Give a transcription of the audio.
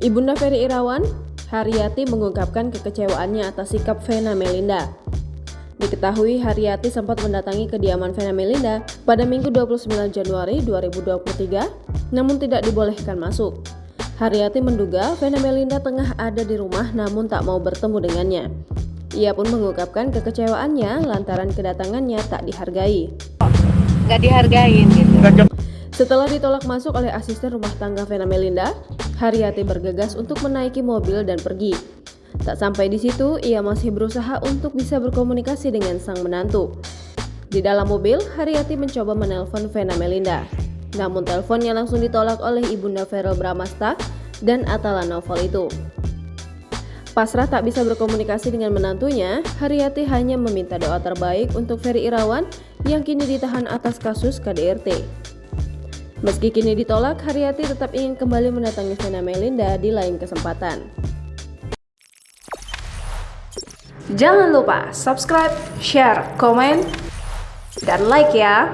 Ibunda Ferry Irawan, Haryati mengungkapkan kekecewaannya atas sikap Vena Melinda. Diketahui Haryati sempat mendatangi kediaman Vena Melinda pada Minggu 29 Januari 2023, namun tidak dibolehkan masuk. Haryati menduga Vena Melinda tengah ada di rumah namun tak mau bertemu dengannya. Ia pun mengungkapkan kekecewaannya lantaran kedatangannya tak dihargai. Nggak dihargain gitu. Setelah ditolak masuk oleh asisten rumah tangga Vena Melinda, Haryati bergegas untuk menaiki mobil dan pergi. Tak sampai di situ, ia masih berusaha untuk bisa berkomunikasi dengan sang menantu. Di dalam mobil, Haryati mencoba menelpon Vena Melinda. Namun teleponnya langsung ditolak oleh ibunda Verrell Bramasta dan Atala Novel itu. Pasrah tak bisa berkomunikasi dengan menantunya, Haryati hanya meminta doa terbaik untuk Ferry Irawan yang kini ditahan atas kasus KDRT. Meski kini ditolak, Haryati tetap ingin kembali mendatangi Vena Melinda di lain kesempatan. Jangan lupa subscribe, share, komen, dan like ya!